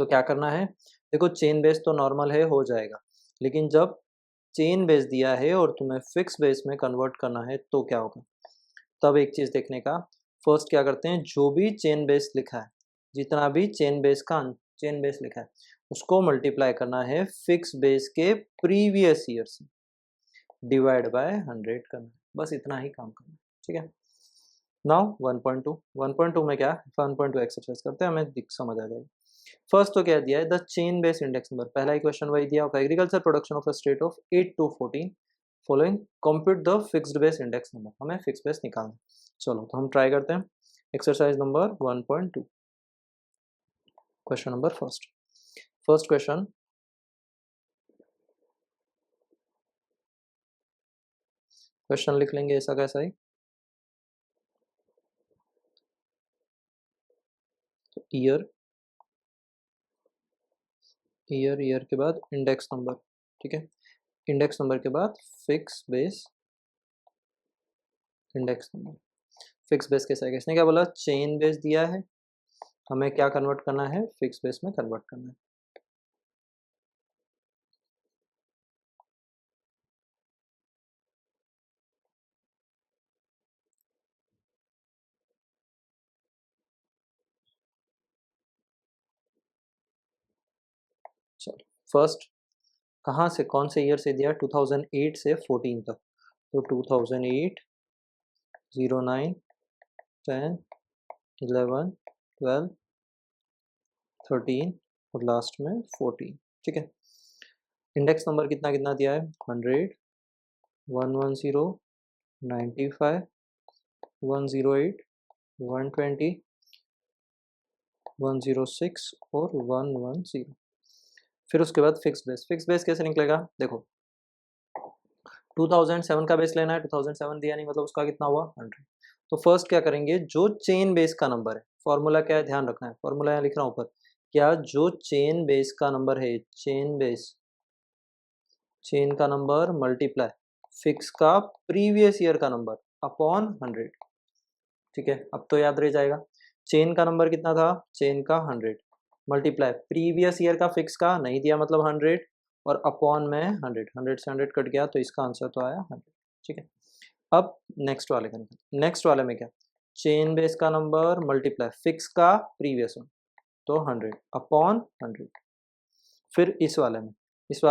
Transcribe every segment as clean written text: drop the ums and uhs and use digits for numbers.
तो क्या करना है, देखो चेन बेस तो नॉर्मल है, हो जाएगा, लेकिन जब चेन बेस दिया है और तुम्हें फिक्स बेस में कन्वर्ट करना है तो क्या होगा। तब एक चीज़ देखने का, फर्स्ट क्या करते हैं, जो भी चेन बेस लिखा है, जितना भी चेन बेस लिखा है उसको मल्टीप्लाई करना है फिक्स बेस के प्रीवियस ईयर से, डिवाइड बाय 100 करना है, बस इतना ही काम करना है। ठीक है, नाउ 1.2 में क्या, 1.2 एक्सरसाइज करते हैं, हमें समझ आ जाएगी। फर्स्ट तो क्या दिया है, the chain base index number, पहला ही क्वेश्चन वही दिया होगा, agriculture production of a state of 8 to 14 following compute the fixed base index number, हमें फिक्स बेस निकालना है। चलो तो हम ट्राई करते हैं, exercise number 1.2, question number first question, लिख लेंगे ऐसा कैसा ही, तो ईयर के बाद इंडेक्स नंबर, ठीक है, इंडेक्स नंबर के बाद fix base index number. Fix base कैसा है, किसने क्या बोला, चेन बेस दिया है, हमें क्या कन्वर्ट करना है, फिक्स बेस में कन्वर्ट करना है। चलो फर्स्ट कहाँ से, कौन से ईयर से दिया, 2008 से 14 तक, तो 2008, 09, 10, 11, 12, 13 और लास्ट में 14। ठीक है, इंडेक्स नंबर कितना कितना दिया है, 100, 110, 95, 108, 120, 106 और 110। फिर उसके बाद फिक्स बेस कैसे निकलेगा, देखो 2007 का बेस लेना है, 2007 दिया नहीं मतलब उसका कितना हुआ, 100। तो फर्स्ट क्या करेंगे, जो चेन बेस का नंबर है, फॉर्मूला क्या है ध्यान रखना है, फॉर्मूला यहाँ लिख रहा हूँ ऊपर, क्या जो चेन बेस का नंबर है, चेन का नंबर मल्टीप्लाई फिक्स का प्रीवियस ईयर का नंबर अपॉन 100। ठीक है, अब तो याद रह जाएगा, चेन का नंबर कितना था, चेन का 100 मल्टीप्लाई प्रीवियस ईयर का फिक्स का नहीं दिया मतलब 100 और अपॉन में 100 से 100 कट गया तो इसका आंसर तो आया 100। ठीक है, अब नेक्स्ट वाले का, नेक्स्ट वाले में क्या, चेन बेस का नंबर मल्टीप्लाई फिक्स का प्रीवियस वन, तो 100 अपॉन 100। फिर इस वाले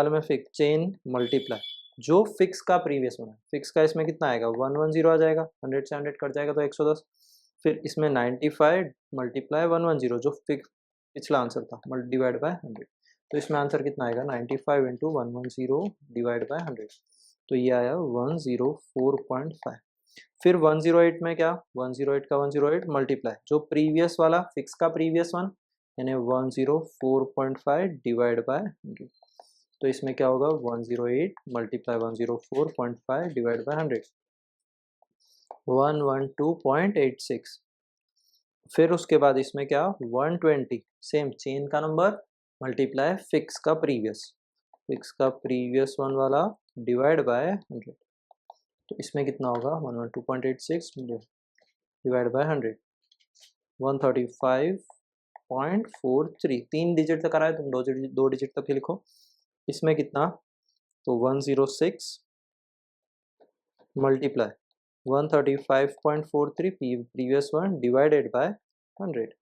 में फिक्स चेन मल्टीप्लाई जो फिक्स का प्रीवियस वन है, फिक्स का इसमें कितना आएगा, 110 आ जाएगा, 100 से 100 कट जाएगा तो 110। फिर इसमें 95 मल्टीप्लाई 110 जो फिक्स पिछला आंसर था, डिवाइड बाय 100, तो इसमें आंसर कितना आएगा, 95 इंटू 110 डिवाइड बाय 100, तो ये आया 104.5। फिर 108 में क्या, 108 का 108 मल्टीप्लाई जो प्रीवियस वाला फिक्स का प्रीवियस वन यानी 104.5 डिवाइड बाय 100, तो इसमें क्या होगा, 108 मल्टीप्लाई 104.5 डिवाइड बाय 100, 112.86। फिर उसके बाद इसमें क्या, 120 सेम चेन का नंबर मल्टीप्लाई फिक्स का प्रीवियस वन वाला डिवाइड बाय 100, तो इसमें कितना होगा, 112.86 डिवाइड बाय 100, 135.43, 3 डिजिट तक आ रहा है, तुम 2 डिजिट तक ही लिखो। इसमें कितना, तो 106 multiply 135.43 previous one divided by 100,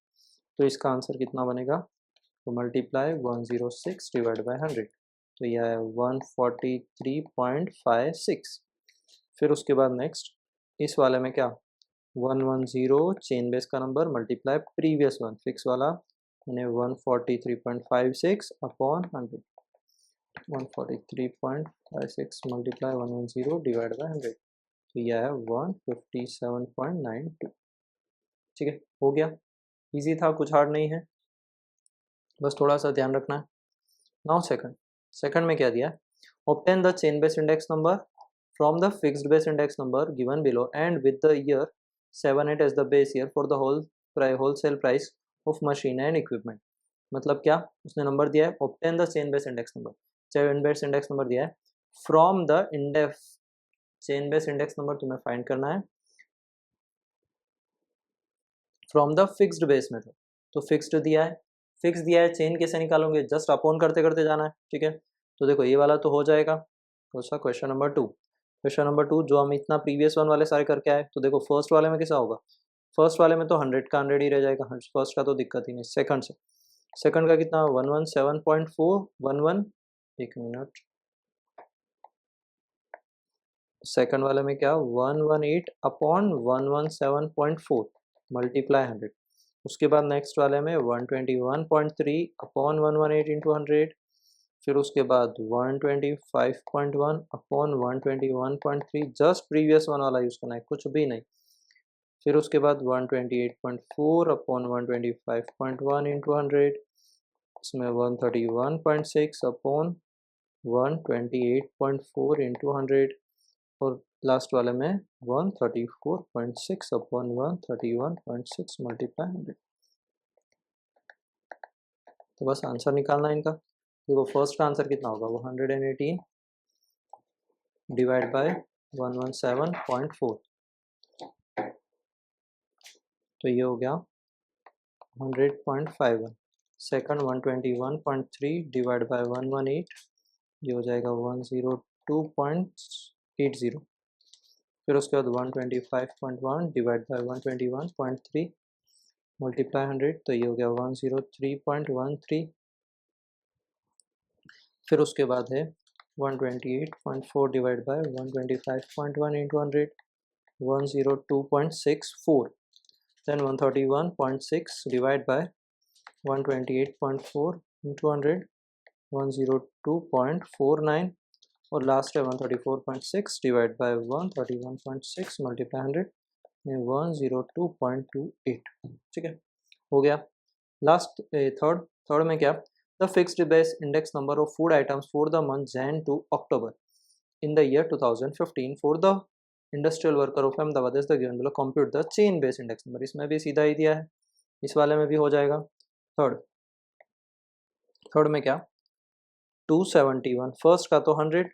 तो इसका आंसर कितना बनेगा, तो मल्टीप्लाई 106 डिवाइड बाय 100, तो यह है 143.56। फिर उसके बाद नेक्स्ट इस वाले में क्या, 110 चेन बेस का number multiply previous one fix वाला यानी 143.56 अपॉन 100, 143.56 मल्टीप्लाई 110 डिवाइड बाय 100, तो यह है 157.92। ठीक है, हो गया, इजी था, कुछ हार्ड नहीं है, बस थोड़ा सा ध्यान रखना है। नाउ सेकंड में क्या दिया, obtain the chain base index number from the fixed base index number given below and with the year 78 as the base year for the wholesale price of machine and equipment। मतलब क्या, उसने number दिया है, obtain the chain base index number, chain base index number दिया है, from the index chain base index number तुम्हें find करना है from the fixed base method, तो फिक्स्ड दिया है, फिक्स दिया है, चेन कैसे निकालोगे, जस्ट अपॉन करते करते जाना है, ठीक है। तो देखो ये वाला तो हो जाएगा, कौन सा, क्वेश्चन नंबर 2। क्वेश्चन नंबर 2 जो हम इतना प्रीवियस वन वाले सारे करके आए, तो देखो फर्स्ट वाले में कैसा होगा, फर्स्ट वाले में तो 100 का 100 ही रह जाएगा, फर्स्ट का तो दिक्कत ही नहीं। सेकंड से, सेकंड का कितना, 117.4, 11, एक मिनट, सेकंड वाले में क्या, 118 अपॉन 117.4 मल्टीप्लाई 100। उसके बाद नेक्स्ट वाले में 121.3 अपॉन 118 इंटू 100। फिर उसके बाद 125.1 अपॉन 121.3, जस्ट प्रीवियस वन वाला यूज़ करना है, कुछ भी नहीं। फिर उसके बाद 128.4 अपॉन 125.1 इंटू 100, इसमें 131.6 अपॉन 128.4 इंटू 100, और लास्ट वाले में 134.6 अपॉन 131.6 मल्टीप्लाई 100। तो बस आंसर निकालना है इनका। देखो फर्स्ट का आंसर कितना होगा, वो 118 डिवाइड बाय 117.4, तो ये हो गया 100.51। सेकंड 121.3 डिवाइड बाय 118, ये हो जाएगा 102.80। फिर उसके बाद 125.1 डिवाइड बाय 121.3 मल्टीप्लाई 100, तो ये हो गया 103.13। फिर उसके बाद है 128.4 divide by 125.1 into 100, 102.64। Then 131.6 divide by 128.4 into 100, 102.49, और लास्ट है 134.6 डिवाइड बाय 131.6 मल्टीप्लाई 100 में 102.28, ठीक है, हो गया। लास्ट थर्ड, थर्ड में क्या, the fixed base index number of food items for the month Jan to October in the year 2015 for the industrial worker of Ahmedabad is the given below, compute the chain base index number. इसमें भी सीधा ही दिया है, इस वाले में भी हो जाएगा। थर्ड, थर्ड में क्या, 271, फर्स्ट का तो 100,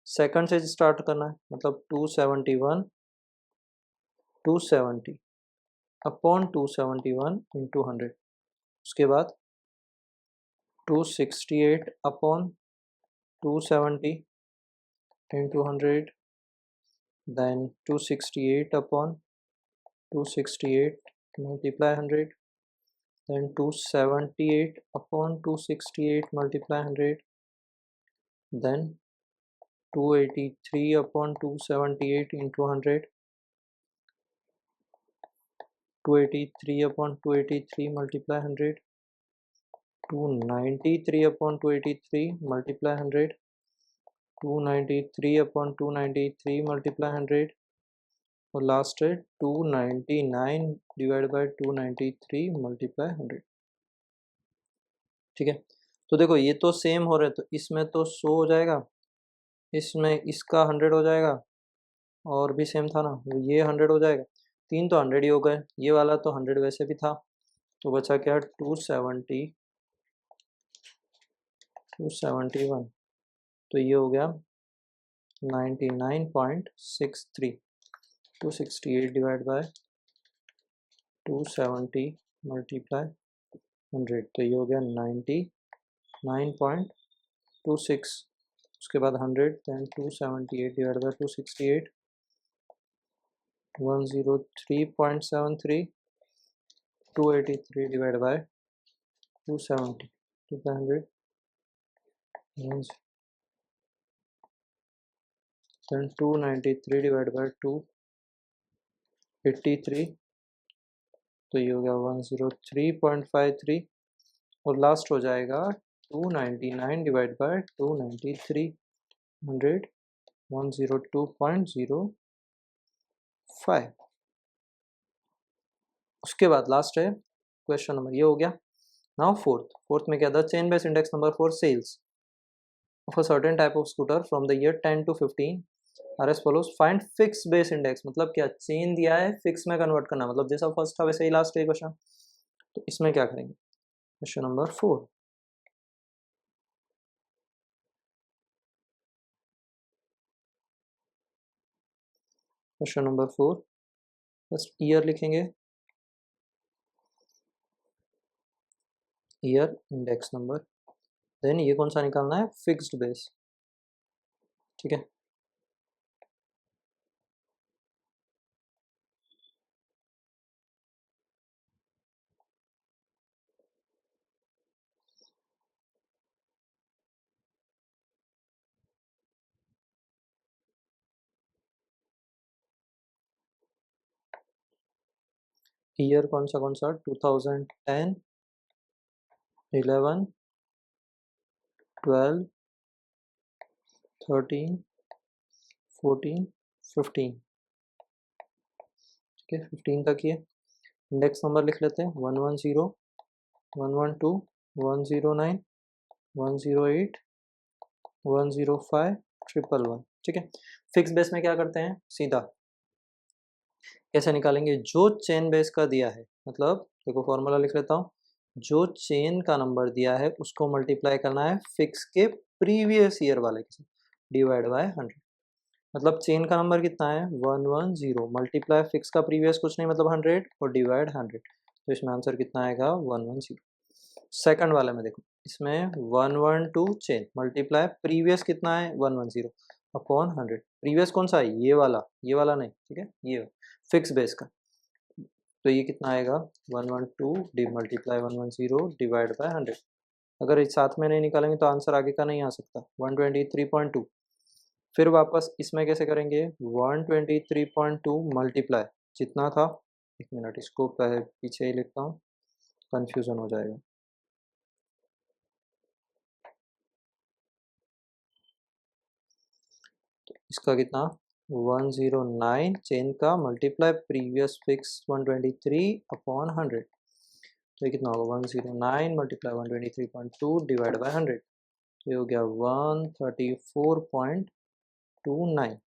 सेकंड से स्टार्ट करना है, मतलब 271, 270 अपॉन 271 इंटू 100। उसके बाद 268 upon 270 into 100, then 268 upon 268 multiply 100, then 278 upon 268 multiply 100, then 283 upon 278 into 100, 283 upon 283 multiply 100, 293 upon 283 multiply 100, 293 upon 293 multiply 100, और लास्ट है 299 डिवाइड बाय 293 मल्टीप्लाई 100, ठीक है। तो देखो ये तो सेम हो रहा है, तो इसमें तो 100 हो जाएगा, इसमें इसका 100 हो जाएगा, और भी सेम था ना, ये 100 हो जाएगा, तीन तो 100 ही हो गए, ये वाला तो 100 वैसे भी था, तो बचा क्या, 270, 271, तो ये हो गया 99.63, 268 डिवाइड बाय 270 मल्टीप्लाई 100, तो ये हो गया 99.26। उसके बाद 100, then 278 divide by 268, 103.73, 283 divide by 270 to 100, then 293 divided by 283, तो ये हो गया 103.53, और लास्ट हो जाएगा 299 डिवाइड बाय 293, 100, 102.05। उसके बाद लास्ट है क्वेश्चन नंबर, ये हो गया। नाउ फोर्थ, फोर्थ में क्या था, chain base index number for sales of a certain type of scooter from the year 10 to 15 are as follows, find fixed base index, मतलब क्या, चेन दिया है, फिक्स में कन्वर्ट करना, मतलब जैसा फर्स्ट था वैसे ही लास्ट है क्वेश्चन। तो इसमें क्या करेंगे, question number 4, question number 4 first year लिखेंगे, ईयर, इंडेक्स नंबर, देन ये कौन सा निकालना है, फिक्स्ड बेस, ठीक है। ईयर कौन सा 2010, 11, 12, 13, 14, 15, ठीक है। 15 तक ये इंडेक्स नंबर लिख लेते हैं, 110, 112, 109, 108, 105, 111, ठीक है। फिक्स बेस में क्या करते हैं, सीधा कैसे निकालेंगे, जो चेन बेस का दिया है, मतलब देखो फॉर्मूला लिख लेता हूँ, जो चेन का नंबर दिया है उसको मल्टीप्लाई करना है फिक्स के प्रीवियस ईयर वाले के साथ, डिवाइड बाय 100। मतलब चेन का नंबर कितना है 110, मल्टीप्लाई फिक्स का प्रीवियस कुछ नहीं मतलब 100 और डिवाइड 100, तो इसमें आंसर कितना आएगा 110। सेकंड वाले में देखो, इसमें 112 चेन मल्टीप्लाई प्रीवियस कितना है 110 अपॉन 100, प्रीवियस कौन सा है, ये वाला नहीं, ठीक है, ये फिक्स बेस का, तो ये कितना आएगा 112 डी मल्टीप्लाई 110 डिवाइड बाय 100। अगर इस साथ में नहीं निकालेंगे तो आंसर आगे का नहीं आ सकता, 123.2। फिर वापस इसमें कैसे करेंगे, 123.2 मल्टीप्लाई जितना था, एक मिनट इसको पीछे ही लिखता हूँ, कन्फ्यूज़न हो जाएगा। तो इसका कितना 109 चेन का मल्टीप्लाई प्रीवियस फिक्स 123 अपॉन 100, तो ये कितना होगा 109 मल्टीप्लाई 123.2 डिवाइड बाय 100, तो ये हो गया 134.29।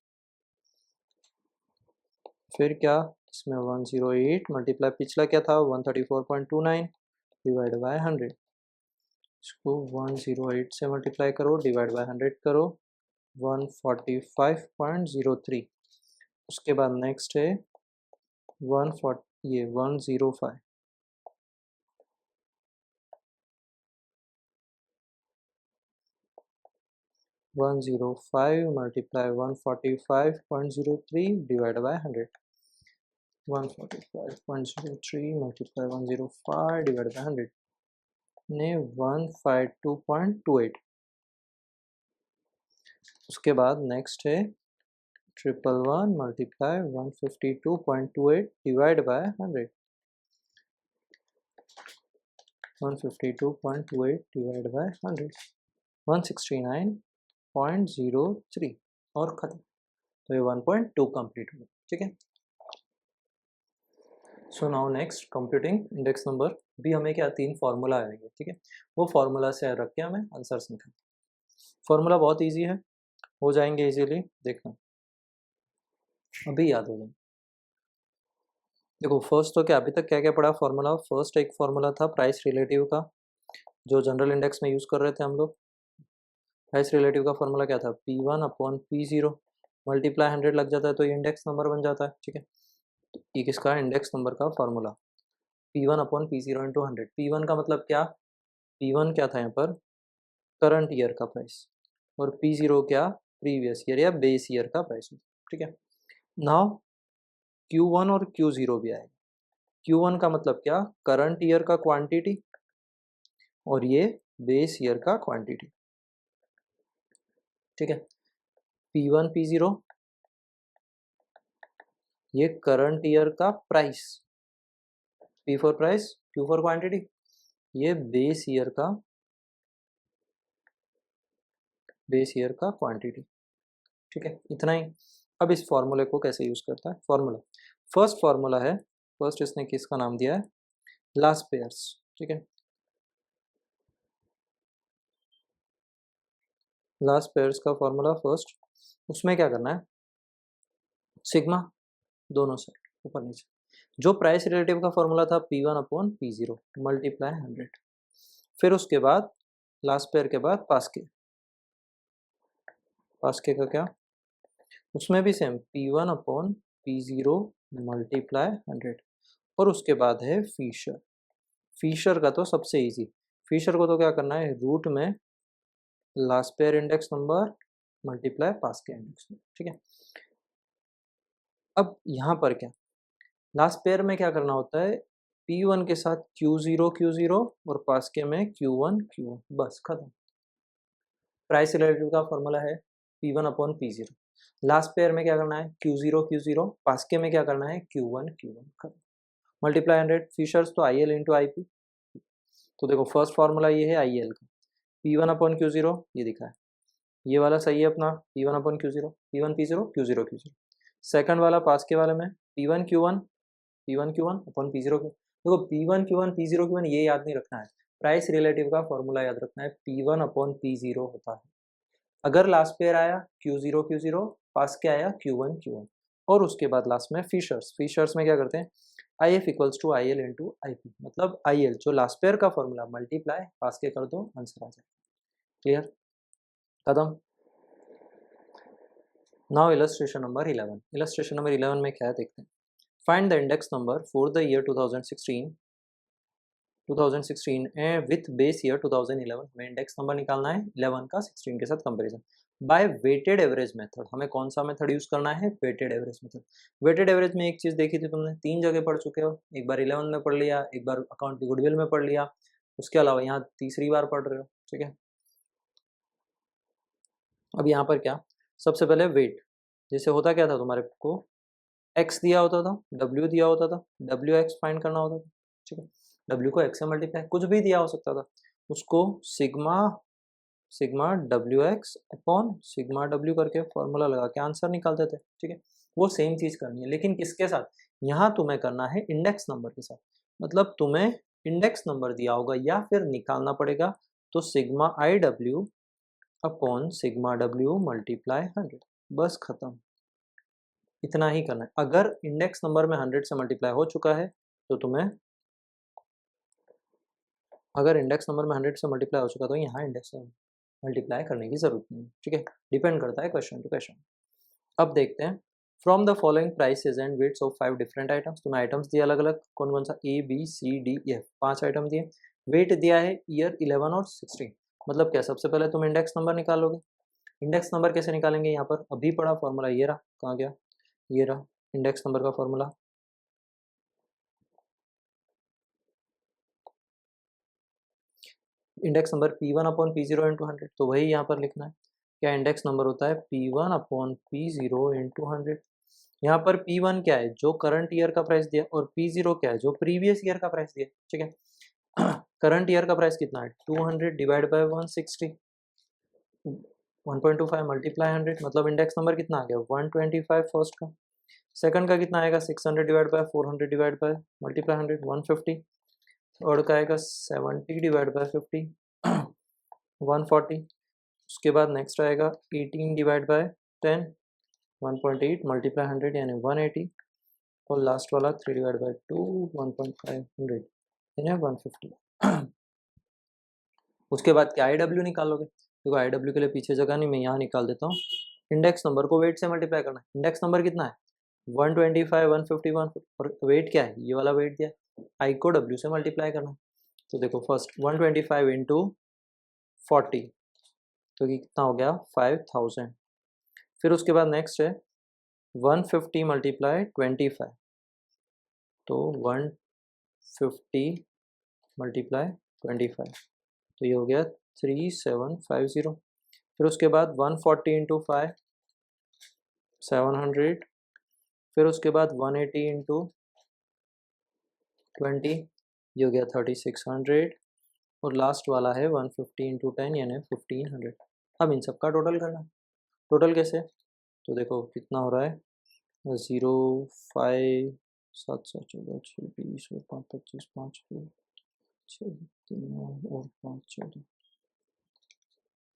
फिर क्या, इसमें 108 मल्टीप्लाई पिछला क्या था 134.29 डिवाइड बाय 100, इसको 108 से मल्टीप्लाई करो डिवाइड बाय 100 करो 145.03। उसके बाद नेक्स्ट है 140 ये 105 105 multiply 145.03 divide by 100, 145.03 multiply 105 divide by 100 ने 152.28। उसके बाद नेक्स्ट है 111 multiply 152.28 divide by 100, 152.28 divide by 100, 169.03 और खत्म। तो ये 1.2 कंप्लीट हुआ, ठीक है। So now next computing index number, भी हमें क्या 3 फार्मूला आएंगे, ठीक है, वो फार्मूला से रख के हमें आंसर्स निकालना। फार्मूला बहुत इजी है, हो जाएंगे इजीली, देखना अभी याद हो जाए। देखो फर्स्ट तो क्या अभी तक क्या क्या पढ़ा फार्मूला, फर्स्ट एक फार्मूला था प्राइस रिलेटिव का, जो जनरल इंडेक्स में यूज़ कर रहे थे हम लोग। प्राइस रिलेटिव का फार्मूला क्या था, P1 अपॉन P0 मल्टीप्लाई 100 लग जाता है तो ये इंडेक्स नंबर बन जाता है, ठीक है। तो ये किसका इंडेक्स नंबर का formula, P1 upon P0 into 100। P1 का मतलब क्या, P1 क्या था यहाँ पर करंट ईयर का प्राइस, और P0 क्या प्रीवियस ईयर या बेस ईयर का प्राइस, ठीक है। नाउ Q1 और Q0 भी आएगा। Q1 का मतलब क्या, करंट ईयर का क्वांटिटी, और ये बेस ईयर का क्वांटिटी, ठीक है। P1 P0 ये करंट ईयर का price, P for price, Q for quantity, ये बेस ईयर का क्वांटिटी, ठीक है। इतना ही। अब इस फॉर्मूले को कैसे यूज करता है, फॉर्मूला फर्स्ट फॉर्मूला है, फर्स्ट इसने किसका नाम दिया है लास्ट पेयर्स, ठीक है। लास्ट पेयर्स का फॉर्मूला फर्स्ट, उसमें क्या करना है सिग्मा दोनों साइड ऊपर नीचे, जो प्राइस रिलेटिव का फॉर्मूला था P1 अपॉन P0 मल्टीप्लाई 100, फिर उसके बाद लास्ट पेयर के बाद पास्के का क्या, उसमें भी same P1 upon P0 multiply 100, और उसके बाद है फिशर। फिशर का तो सबसे इजी, फिशर को तो क्या करना है, रूट में Laspeyres index number multiply पास के इंडेक्स नंबर, ठीक है। अब यहाँ पर क्या, लास्ट पेयर में क्या करना होता है, P1 के साथ Q0 और पास के में Q1 बस खत्म। प्राइस रिलेटिव का फॉर्मूला है P1 upon P0। Last pair में क्या करना है, Q0 पास के में क्या करना है, Q1 खत्म। मल्टीप्लाई 100, फिशर्स तो IL इंटू IP। तो देखो फर्स्ट फॉर्मूला ये है IL का, P1 अपॉन Q0 ये दिखा है, ये वाला सही है अपना P1 upon Q0, P1 P0 Q0 second वाला पास के वाले में P1 Q1 अपॉन P0 देखो P1 P0 ये याद नहीं रखना है, प्राइस रिलेटिव का फॉर्मूला याद रखना है, P1 अपॉन P0 होता है। अगर लास्ट पेयर आया Q0 पास के आया Q1 और उसके बाद लास्ट में फिशर्स में क्या करते हैं, IF equals to IL into IP, मतलब IL जो लास्ट पेयर का फॉर्मूला मल्टीप्लाई पास के कर दो आंसर आ जाए। क्लियर, खत्म। Now illustration number 11। Illustration number 11 में क्या है देखते हैं। Find the index number for the year 2016 and with base year 2011 में इंडेक्स नंबर निकालना है 11 का 16 के साथ comparison by weighted average method. हमें कौन सा मेथड यूज करना है, weighted average method. Weighted average में एक चीज देखी थी तुमने, 3 जगह पढ़ चुके हो, एक बार 11 में पढ़ लिया, एक बार अकाउंट की गुडविल में पढ़ लिया, उसके अलावा यहाँ तीसरी बार पढ़ रहे हो, ठीक है। अब यहाँ पर क्या, सबसे पहले वेट, जैसे होता क्या था तुम्हारे को, x दिया होता था, w दिया होता था, wx फाइंड करना होता था, ठीक है। w को x से मल्टीप्लाई, कुछ भी दिया हो सकता था, उसको sigma wx upon sigma w करके फॉर्मूला लगा के आंसर निकालते थे, ठीक है। वो सेम चीज करनी है, लेकिन किसके साथ, यहाँ तुम्हें करना है इंडेक्स नंबर के साथ। मतलब तुम्हें इंडेक्स नंबर दिया होगा या फिर निकालना पड़ेगा, तो sigma IW upon sigma W multiply 100, बस खत्म। इतना ही करना है। अगर इंडेक्स नंबर में 100 से मल्टीप्लाई हो चुका है तो तुम्हें, अगर इंडेक्स नंबर में 100 से मल्टीप्लाई हो चुका तो यहाँ इंडेक्स मल्टीप्लाई करने की जरूरत नहीं, ठीक है। डिपेंड करता है क्वेश्चन टू क्वेश्चन। अब देखते हैं, from the following prices and weights of 5 different items. तुम्हें आइटम्स दिया अलग अलग, कौन कौन सा, ABCDEF 5 आइटम दिए, वेट दिया है ईयर 11 और 16। मतलब क्या, सबसे पहले तुम इंडेक्स नंबर निकालोगे। इंडेक्स नंबर कैसे निकालेंगे, यहाँ पर अभी पढ़ा फॉर्मूला, ये रहा, कहाँ गया, ये रहा इंडेक्स नंबर का formula. Index number P1 upon P0 into 100, तो वही यहाँ पर लिखना है। क्या इंडेक्स नंबर होता है, P1 अपॉन P0 इंटू 100। यहाँ पर P1 क्या है, जो करंट ईयर का प्राइस दिया, और P0 क्या है, जो प्रीवियस ईयर का प्राइस दिया, ठीक है। करंट ईयर का प्राइस कितना है, 200 डिवाइड बाय 160, 1.25 मल्टीप्लाई 100, मतलब इंडेक्स नंबर कितना आ गया, 125 फर्स्ट का। सेकंड का कितना आएगा, 600 divide by 400 divide by multiply 100, 150। Third का आएगा 70 डिवाइड बाय 50, 140। उसके बाद नेक्स्ट आएगा 18 डिवाइड बाय 10, 1.8 मल्टीप्लाई 100 यानी 180, और लास्ट वाला 3 डिवाइड बाय 2, 1.5 यानी 150। उसके बाद क्या IW निकालोगे, देखो IW के लिए पीछे जगह नहीं, मैं यहाँ निकाल देता हूँ। इंडेक्स नंबर को वेट से मल्टीप्लाई करना है। इंडेक्स नंबर कितना है, 125, 150, 150, और वेट क्या है, ये वाला वेट दिया, I को W से मल्टीप्लाई करना है। तो देखो फर्स्ट 125 इंटू 40, तो कितना हो गया, 5000। फिर उसके बाद नेक्स्ट है 150 मल्टीप्लाई 25, तो 150 मल्टीप्लाई 25, तो ये हो गया 3750। फिर उसके बाद 140 इंटू 5, 700। फिर उसके बाद 180 इंटू 20, ये हो गया 3600, और लास्ट वाला है 150 इंटू 10 यानी 1500। अब इन सब का टोटल करना है। टोटल कैसे, तो देखो कितना हो रहा है, 0, 5, 7, 7, 14, 6, 20 और 5, 25, 5, 6, 3 और 5, 14।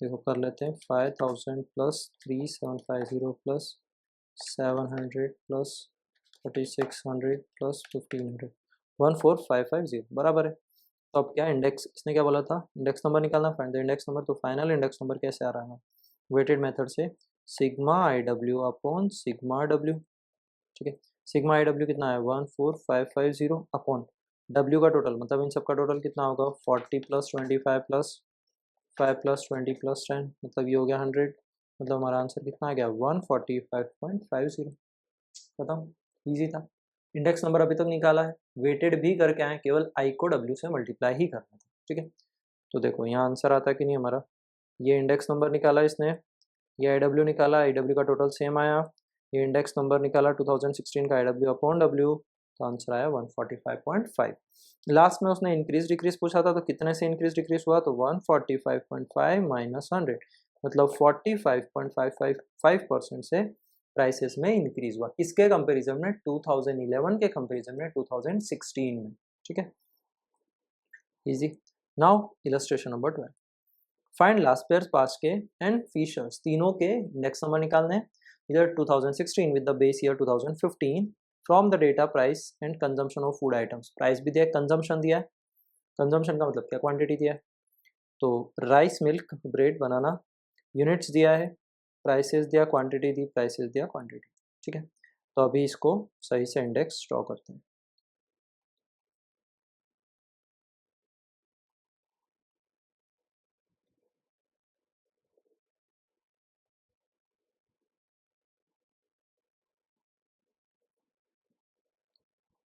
देखो कर लेते हैं, 5000 प्लस 3750 प्लस 700 प्लस 3600 प्लस 1500, 14550 बराबर है। तो अब क्या इंडेक्स, इसने क्या बोला था, इंडेक्स नंबर निकालना, फाइंड द इंडेक्स नंबर। तो फाइनल इंडेक्स नंबर कैसे आ रहा है, वेटेड मेथड से sigma IW upon sigma W, ठीक है। सिग्मा IW कितना है, 14550 अपॉन डब्ल्यू का टोटल मतलब इन सब का टोटल कितना होगा 40 प्लस 25 प्लस 5 प्लस 20 प्लस 10 मतलब ये हो गया 100। मतलब हमारा आंसर कितना आ गया 145.50। खत्म, ईजी था। इंडेक्स नंबर अभी तक निकाला है, वेटेड भी करके आए, केवल आई को डब्ल्यू से मल्टीप्लाई ही करना था। ठीक है, तो देखो यहाँ आंसर आता है कि नहीं हमारा, ये इंडेक्स नंबर निकाला इसने, ये आई डब्ल्यू निकाला, आई डब्ल्यू का टोटल सेम आया, ये इंडेक्स नंबर निकाला 2016 का आई डब्ल्यू अपॉन डब्ल्यू, तो आंसर आया 145.5। लास्ट में उसने इंक्रीज डिक्रीज पूछा था, तो कितने से इंक्रीज डिक्रीज हुआ, तो 145.5 माइनस 100 मतलब 45.555% से प्राइसेस में इंक्रीज हुआ। किसके कंपैरिजन में, 2011 के कंपैरिजन में 2016 में। ठीक है, easy. Now illustration number 12, find Laspeyres, Paasche and Fisher's तीनों के इंडेक्स नंबर निकालने हैं। इधर 2016 with the base year 2015 from the data price and consumption of food items, price भी दिया है, कंजम्पशन दिया है, कंजम्पशन का मतलब क्या, क्वांटिटी दिया है। तो राइस, मिल्क, ब्रेड, बनाना, यूनिट्स दिया है, प्राइसेस दिया, क्वांटिटी दी, प्राइसेस दिया, क्वांटिटी। ठीक है, तो अभी इसको सही से इंडेक्स ड्रॉ करते हैं।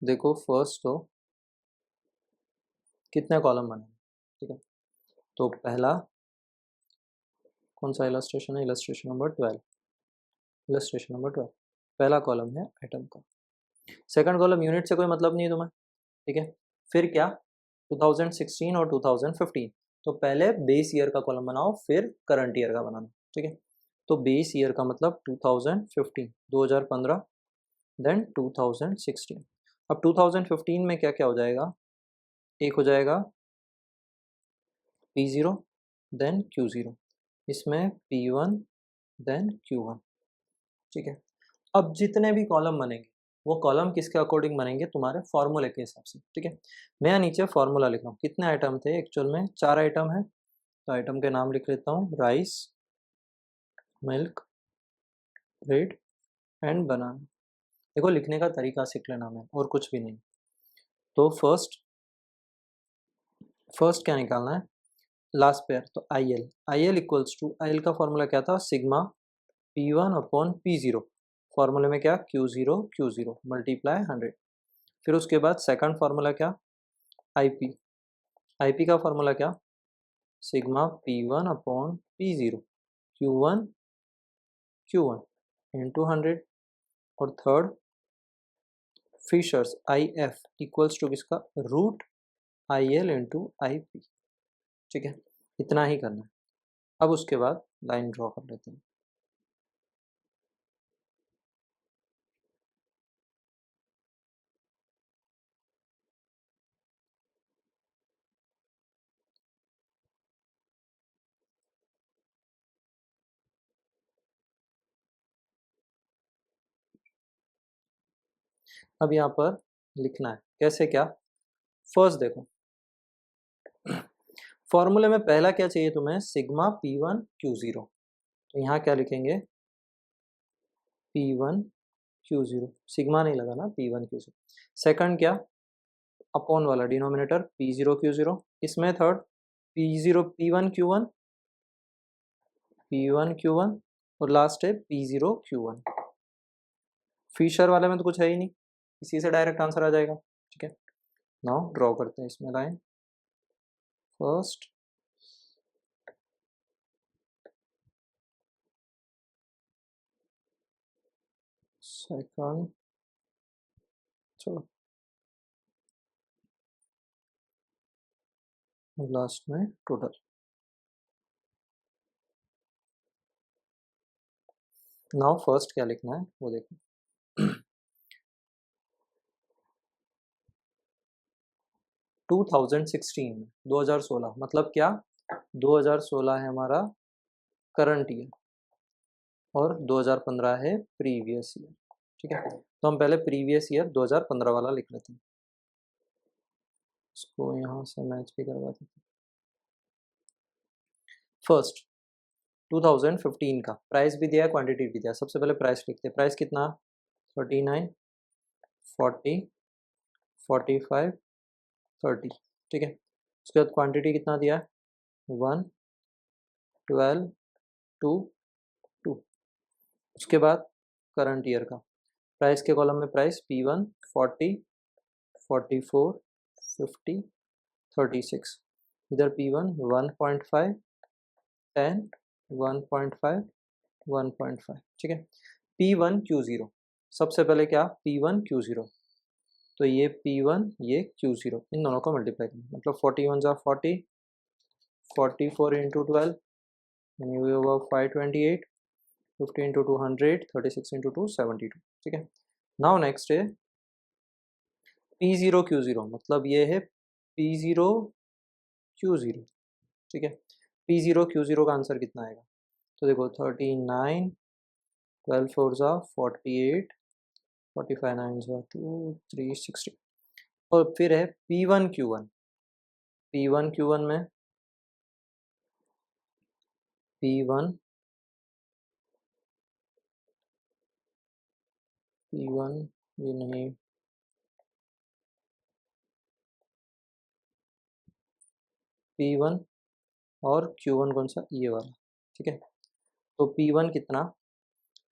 देखो फर्स्ट तो कितने कॉलम बने, ठीक है, तो पहला कौन सा इलस्ट्रेशन है, इलस्ट्रेशन नंबर 12, इलस्ट्रेशन नंबर 12 पहला कॉलम है आइटम का, सेकंड कॉलम यूनिट से कोई मतलब नहीं है तुम्हें। ठीक है, फिर क्या, 2016 और 2015, तो पहले बेस ईयर का कॉलम बनाओ फिर करंट ईयर का बनाना। ठीक है, तो बेस ईयर का मतलब 2015, 2015, देन 2016। अब 2015 में क्या क्या हो जाएगा, एक हो जाएगा P0 देन Q0, इसमें P1 देन Q1। ठीक है, अब जितने भी कॉलम बनेंगे वो कॉलम किसके अकॉर्डिंग बनेंगे, तुम्हारे फॉर्मूले के हिसाब से। ठीक है, मैं नीचे फॉर्मूला लिख रहा हूँ, कितने आइटम थे, एक्चुअल में 4 आइटम है, तो आइटम के नाम लिख लेता हूँ, राइस, मिल्क, ब्रेड एंड बनाना। देखो लिखने का तरीका सीख लेना मैं, और कुछ भी नहीं। तो फर्स्ट क्या निकालना है, लास्ट पेयर, तो I L equals to, I L का फॉर्मूला क्या था, सिग्मा P1 अपॉन P0, फॉर्मूले में क्या, Q0 मल्टीप्लाई 100। फिर उसके बाद सेकंड फार्मूला क्या, IP, IP का फार्मूला क्या, sigma P1 upon P0, Q1 into 100। और third Fisher's IF equals to किसका, रूट IL इंटू IP। ठीक है, इतना ही करना है। अब उसके बाद लाइन ड्रॉ कर लेते हैं। अब यहाँ पर लिखना है कैसे, क्या, फर्स्ट देखो फॉर्मूले में पहला क्या चाहिए तुम्हें, सिग्मा P1 Q0, तो यहाँ क्या लिखेंगे, P1 Q0, सिग्मा नहीं लगा ना, P1 Q0। सेकंड क्या, अपॉन वाला डिनोमिनेटर P0 Q0, इसमें third P0 P1 Q1, P1 Q1, और लास्ट है P0 Q1। फिशर वाले में तो कुछ है ही नहीं, इसी से डायरेक्ट आंसर आ जाएगा। ठीक है, नाउ ड्रॉ करते हैं इसमें लाइन, फर्स्ट सेकंड, चलो लास्ट में टोटल। नाउ फर्स्ट क्या लिखना है वो देखो, 2016 में, 2016 मतलब क्या, 2016 है हमारा करंट ईयर और 2015 है प्रीवियस ईयर। ठीक है, तो हम पहले प्रीवियस ईयर 2015 वाला लिख लेते हैं, इसको यहाँ से मैच भी करवा देते हैं। फर्स्ट 2015 का प्राइस भी दिया है, क्वांटिटी भी दिया है। सबसे पहले प्राइस लिखते हैं, प्राइस कितना, 39, 40, 45, 30, ठीक है। उसके बाद क्वांटिटी कितना दिया है, 1, 12, 2, 2। उसके बाद करंट ईयर का प्राइस के कॉलम में प्राइस P1 40, 44, 50, 36। इधर P1 1.5, 10, 1.5, 1.5, ठीक है। P1 Q0 सबसे पहले क्या, P1 Q0, तो ये P1 ये Q0, इन दोनों को मल्टीप्लाई करना, मतलब 41 जा 40, 44 इंटू 12 यानी वो होगा 528, 50 इंटू 200, 36 इंटू 2 72, ठीक है। नाउ नेक्स्ट है P0 Q0, मतलब ये है P0 Q0, ठीक है। P0 Q0 का आंसर कितना आएगा, तो देखो 39, 12 4 जा 48, 45 9 जा 2 3 60। और फिर है P1 Q1, P1 Q1 में P1 P1 ये नहीं, P1 और Q1 कौन सा, ये वाला, ठीक है। तो P1 कितना,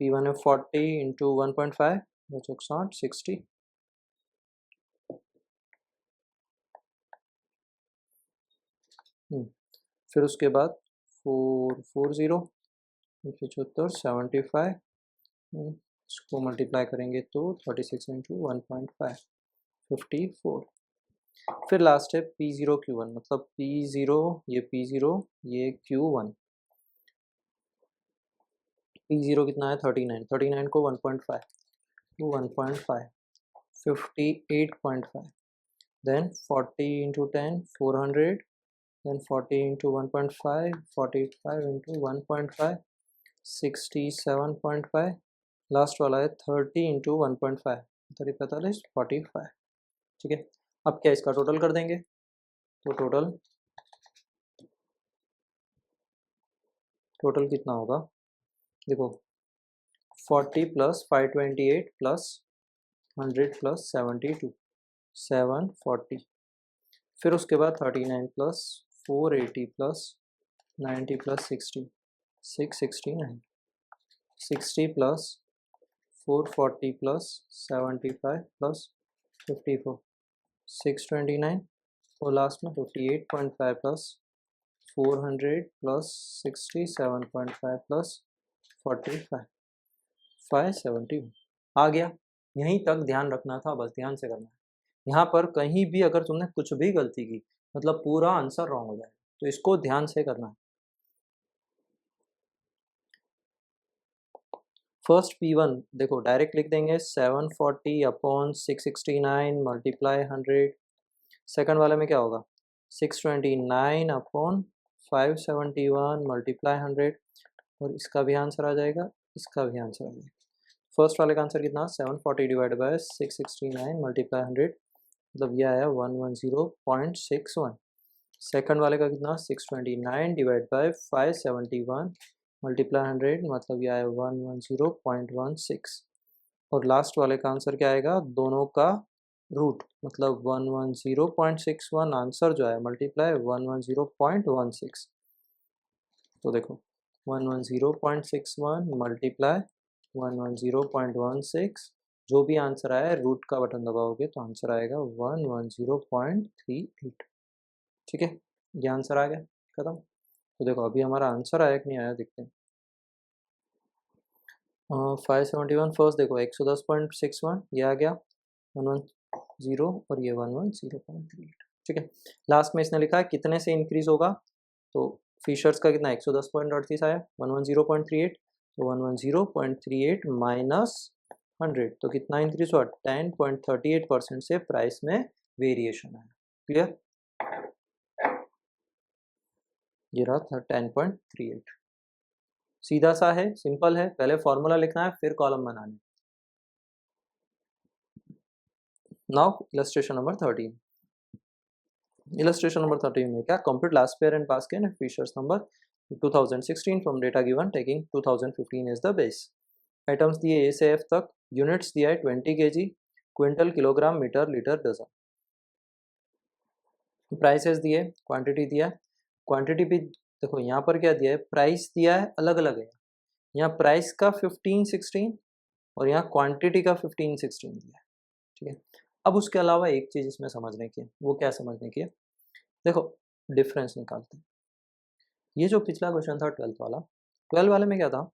P1 है 40 इंटू 1.5, 60, 60, फिर उसके बाद 440, 75, 75, इसको मल्टीप्लाई करेंगे तो 36 इंटू 1.5, 54। फिर लास्ट है P0 Q1, मतलब P0 ये P0 ये Q1, P0 कितना है 39, 39 को 1.5 to 1.5, 58.5, then 40 into 10 400, then 40 into 1.5 45 into 1.5 67.5, last वाला है 30 into 1.5 45 45, ठीक है। अब क्या इसका टोटल कर देंगे, तो टोटल कितना होगा, देखो 40 प्लस 528 प्लस 100 प्लस 72 740, फिर उसके बाद 39 plus 480 plus 90 plus 60 669, 60 plus 440 plus 75 plus 54 629, और लास्ट में 58.5 प्लस 400 प्लस 67.5 प्लस 45 570 आ गया। यहीं तक ध्यान रखना था, बस ध्यान से करना है। यहाँ पर कहीं भी अगर तुमने कुछ भी गलती की मतलब पूरा आंसर रॉन्ग हो जाए, तो इसको ध्यान से करना है। फर्स्ट P1 देखो डायरेक्ट लिख देंगे 740 अपॉन 669 मल्टीप्लाई 100। सेकंड वाले में क्या होगा 629 अपॉन 571 मल्टीप्लाई 100, और इसका भी आंसर आ जाएगा, इसका भी आंसर आ जाएगा। फर्स्ट वाले का आंसर कितना 740 डिवाइड बाय 669 मल्टीप्लाई 100, मतलब यह आया 110.61। सेकंड वाले का कितना 629 डिवाइड बाय 571 मल्टीप्लाई 100, मतलब यह आया 110.16। और लास्ट वाले का आंसर क्या आएगा, दोनों का रूट, मतलब 110.61 आंसर जो है मल्टीप्लाई 110.16। तो देखो 110.61 मल्टीप्लाई 110.16, जो भी आंसर आया रूट का बटन दबाओगे तो आंसर आएगा 110.38, ठीक है। ये आंसर आ गया, खत्म। तो देखो अभी हमारा आंसर आया कि नहीं आया देखते हैं। 571 फर्स्ट देखो 110.61 ये आ गया 110, और ये 110.38, ठीक है। लास्ट में इसने लिखा है कितने से इंक्रीज होगा, तो फिशर्स का कितना 110.38 आया 110.38, तो 110.38 माइनस 100, तो कितना इंक्रीज हुआ 10.38% से प्राइस में वेरिएशन आया। क्लियर, ये रहा था 10.38। सीधा सा है, सिंपल है, पहले फॉर्मूला लिखना है फिर कॉलम बनाने। Now illustration number 13। Illustration number 13 में क्या, कंप्यूट लास्ट पेयर एंड पास के features number 2016 from data given taking 2015 is the base. Items दिए ए से एफ तक, यूनिट्स दिया है 20 kg, quintal, kilogram, metre, litre, dozen. Prices दिए, क्वांटिटी दिया, क्वांटिटी भी देखो यहाँ पर क्या दिया है, प्राइस दिया है, अलग अलग है। यहाँ प्राइस का 15-16 और यहाँ क्वांटिटी का 15-16 दिया है, ठीक है। अब उसके अलावा एक चीज़ इसमें समझने की है, वो क्या समझने की है, देखो डिफरेंस निकालते हैं। ये जो पिछला क्वेश्चन था 12th वाला, 12 वाले में क्या था,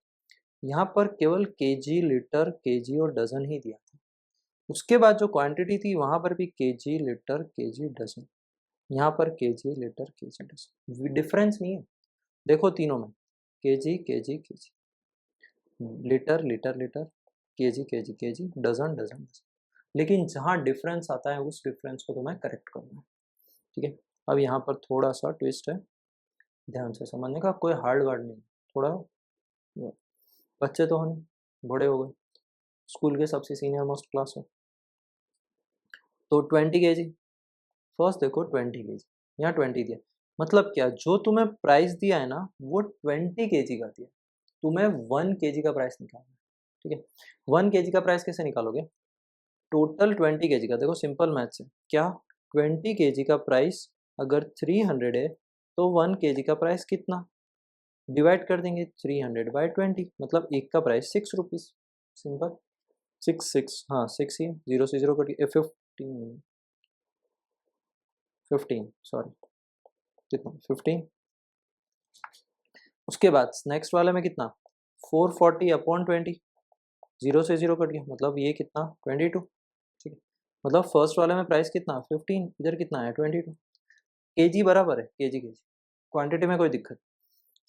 यहाँ पर केवल केजी, लीटर, केजी और डजन ही दिया था। उसके बाद जो क्वांटिटी थी वहाँ पर भी केजी, लीटर, केजी, डजन, यहाँ पर KG, litre, KG, dozen, difference नहीं है। देखो तीनों में KG, KG, KG, litre, litre, litre, KG, KG, KG, dozen, dozen, dozen, लेकिन जहाँ डिफरेंस आता है उस डिफरेंस को तुम्हें करेक्ट करना है, ठीक है। अब यहाँ पर थोड़ा सा ट्विस्ट है, ध्यान से समझने का, कोई हार्ड वर्ड नहीं, थोड़ा बच्चे तो हो नहीं, बड़े हो गए, स्कूल के सबसे सीनियर मोस्ट क्लास हो। तो 20 केजी, फर्स्ट देखो 20 केजी, यहाँ 20 दिया, मतलब क्या, जो तुम्हें प्राइस दिया है ना वो 20 केजी का दिया, तुम्हें 1 केजी का प्राइस निकालना है, ठीक है। 1 केजी का प्राइस कैसे निकालोगे, टोटल 20 केजी का, देखो सिंपल मैथ्स है, क्या 20 केजी का प्राइस अगर 300 है तो 1 केजी का प्राइस कितना, डिवाइड कर देंगे 300 बाई 20, मतलब एक का प्राइस 6 रुपीज़, सिंपल, 6 हाँ 6 ही, 0 से 0 कटिए, 15 सॉरी, कितना 15। उसके बाद नेक्स्ट वाले में कितना, 440 अपॉन 20, 0 से 0 कट गया, मतलब ये कितना 22, ठीक है। मतलब फर्स्ट वाले में प्राइस कितना 15, इधर कितना है 22, केजी बराबर है, केजी केजी, क्वांटिटी में कोई दिक्कत।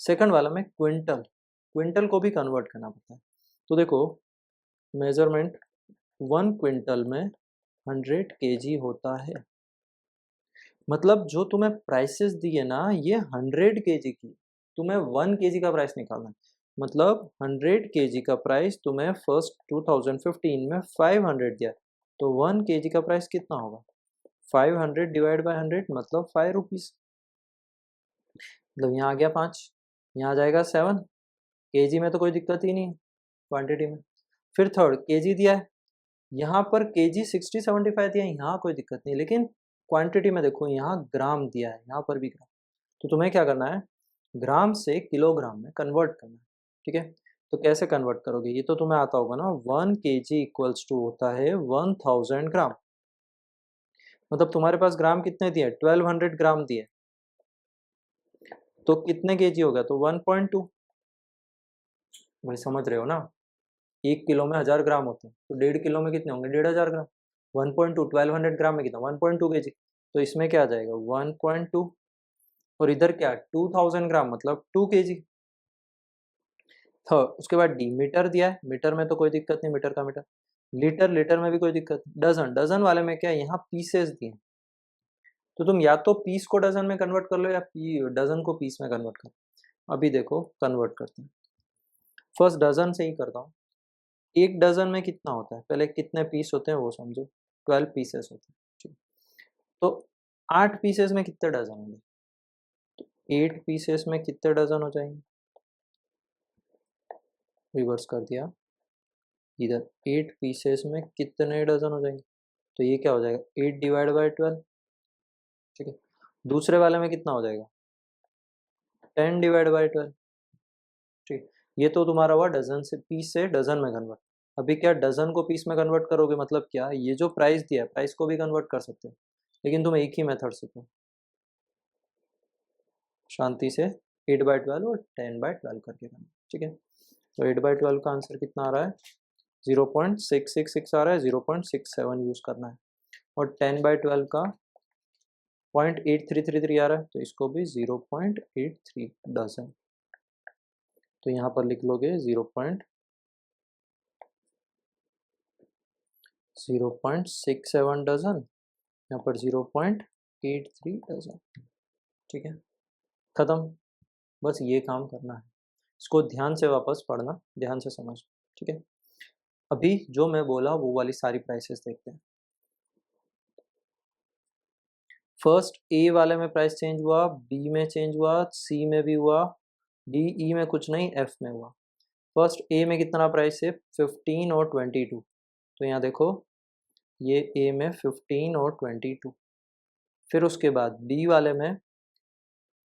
सेकंड वाला में क्विंटल, क्विंटल को भी कन्वर्ट करना पड़ता है, तो देखो मेजरमेंट 1 क्विंटल में 100 केजी होता है, मतलब जो तुम्हें प्राइसेस दिए ना ये 100 केजी की, तुम्हें 1 केजी का प्राइस निकालना है, मतलब 100 केजी का प्राइस तुम्हें फर्स्ट 2015 में 500 दिया, तो 1 केजी का प्राइस कितना होगा, 500 डिवाइड बाय 100, मतलब 5 रुपीज़, मतलब यहाँ आ गया 5, यहाँ आ जाएगा 7, केजी में तो कोई दिक्कत ही नहीं, क्वांटिटी में। फिर थर्ड केजी दिया है, यहाँ पर केजी 60-75 दिया है, यहाँ कोई दिक्कत नहीं, लेकिन क्वांटिटी में देखो यहाँ ग्राम दिया है, यहाँ पर भी ग्राम, तो तुम्हें क्या करना है, ग्राम से किलोग्राम में कन्वर्ट करना है, ठीक है। तो कैसे कन्वर्ट करोगे, ये तो तुम्हें आता होगा ना, 1 केजी इक्वल्स टू होता है 1000 ग्राम, मतलब तुम्हारे पास ग्राम कितने दिए, 1200 ग्राम दिए, तो कितने केजी होगा, तो 1.2, भाई समझ रहे हो ना, 1 किलो में 1000 ग्राम होते हैं, तो 1.5 किलो में कितने होंगे, 1500 ग्राम, 1.2, 1200 ग्राम में कितना 1.2 केजी, तो इसमें क्या आ जाएगा 1.2, और इधर क्या 2000 ग्राम मतलब 2 केजी। तो उसके बाद डी मीटर दिया है, मीटर में तो कोई दिक्कत नहीं, मीटर का मीटर, लीटर, लीटर में भी कोई दिक्कत नहीं, डजन, डजन वाले में क्या यहाँ पीसेस दिए, तो तुम या तो पीस को डजन में कन्वर्ट कर लो या डजन को पीस में कन्वर्ट कर लो। अभी देखो कन्वर्ट करते हैं, फर्स्ट डजन से ही करता हूँ, एक डजन में कितना होता है, पहले कितने पीस होते हैं वो समझो, 12 पीसेस होते हैं, ठीक, तो 8 पीसेस में कितने डजन होंगे, तो 8 पीसेस में कितने डजन हो जाएंगे, रिवर्स कर दिया, इधर 8 पीसेस में कितने डजन हो जाएंगे, तो ये क्या हो जाएगा 8 डिवाइड बाई 12, ठीक है। दूसरे वाले में कितना हो जाएगा 10 डिवाइड बाई 12, ठीक, ये तो तुम्हारा हुआ डजन से, पीस से डजन में कन्वर्ट। अभी क्या डजन को पीस में कन्वर्ट करोगे, मतलब क्या, ये जो प्राइस दिया है प्राइस को भी कन्वर्ट कर सकते हो, लेकिन तुम एक ही मेथड से तुम शांति से 8/12 और 10/12 करके करना, ठीक है। तो 8/12 का आंसर कितना आ रहा है 0.666 आ रहा है, 0.67 यूज करना है, और 10/12 का 0.8333 आ रहा है, तो इसको भी 0.83 डजन, तो यहाँ पर लिख लोगे 0.67 डजन, यहाँ पर 0.83 डजन, ठीक है, खत्म, बस ये काम करना है, इसको ध्यान से वापस पढ़ना, ध्यान से समझ, ठीक है। अभी जो मैं बोला वो वाली सारी प्राइसेस देखते हैं। फर्स्ट ए वाले में प्राइस चेंज हुआ, बी में चेंज हुआ, सी में भी हुआ, डी ई में कुछ नहीं, एफ में हुआ। फर्स्ट ए में कितना प्राइस है 15 और 22, तो यहाँ देखो ये ए में 15 और 22, फिर उसके बाद बी वाले में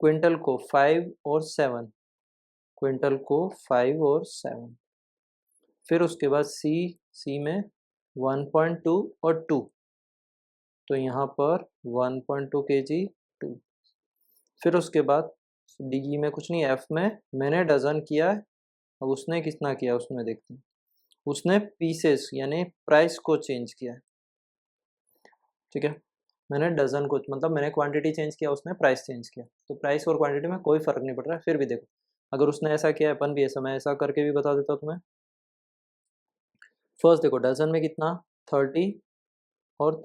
क्विंटल को 5 और 7, क्विंटल को 5 और 7। फिर उसके बाद सी में 1.2 और 2, तो यहाँ पर 1.2 kg 2। फिर उसके बाद डी में कुछ नहीं, एफ में मैंने डजन किया है, अब उसने कितना किया उसमें देखते हैं। उसने पीसेस यानी प्राइस को चेंज किया है, ठीक है। मैंने डजन को मतलब मैंने क्वांटिटी चेंज किया, उसने प्राइस चेंज किया, तो प्राइस और क्वांटिटी में कोई फर्क नहीं पड़ रहा है। फिर भी देखो, अगर उसने ऐसा किया अपन भी ऐसा, मैं ऐसा करके भी बता देता हूँ तुम्हें। फर्स्ट देखो डजन में कितना 30 और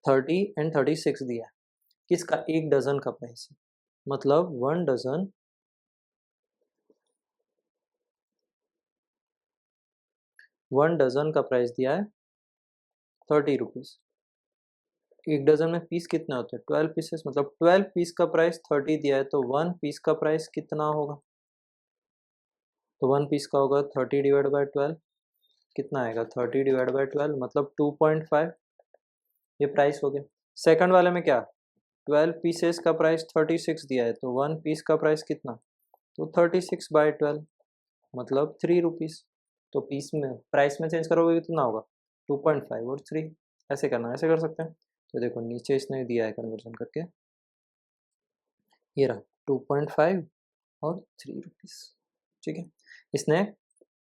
30 एंड 36 दिया है, किसका, एक डजन का प्राइस है, मतलब 1 डजन 1 डजन का प्राइस दिया है 30 रुपीज़। एक डजन में पीस कितने होते हैं 12 पीसेस, मतलब 12 पीस का प्राइस 30 दिया है, तो 1 पीस का प्राइस कितना होगा, तो 1 पीस का होगा 30 डिवाइड बाई 12, कितना आएगा 30 डिवाइड बाई 12 मतलब 2.5, ये प्राइस हो गया। सेकंड वाले में क्या 12 पीसेस का प्राइस 36 दिया है, तो 1 पीस का प्राइस कितना, तो 36 बाई 12 मतलब 3 रुपीज़। तो पीस में प्राइस में चेंज करोगे कितना होगा 2.5 और 3, ऐसे करना, ऐसे कर सकते हैं। तो देखो नीचे इसने दिया है कन्वर्जन करके, ये रहा 2.5 और 3 रुपीज़, ठीक है। इसने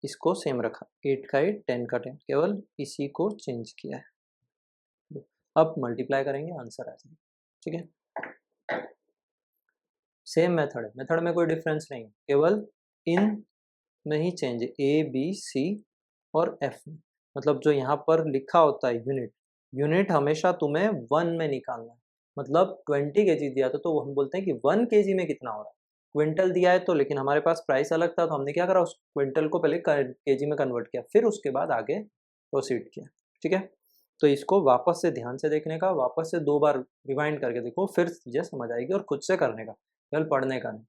इसको सेम रखा, 8 का 8 10 का 10, केवल इसी को चेंज किया है। अब मल्टीप्लाई करेंगे आंसर आ जाएगा, ठीक है। सेम मेथड है, मेथड में कोई डिफरेंस नहीं है, केवल इन में ही चेंज है, ए बी सी और एफ में। मतलब जो यहाँ पर लिखा होता है यूनिट, यूनिट हमेशा तुम्हें 1 में निकालना है। मतलब 20 केजी दिया था तो हम बोलते हैं कि 1 केजी में कितना हो रहा है। क्विंटल दिया है तो, लेकिन हमारे पास प्राइस अलग था तो हमने क्या करा, उस क्विंटल को पहले केजी में कन्वर्ट किया, फिर उसके बाद आगे प्रोसीड किया, ठीक है। तो इसको वापस से ध्यान से देखने का, वापस से 2 बार रिवाइंड करके देखो, फिर चीज़ें समझ आएगी, और खुद से करने का, केवल पढ़ने का नहीं।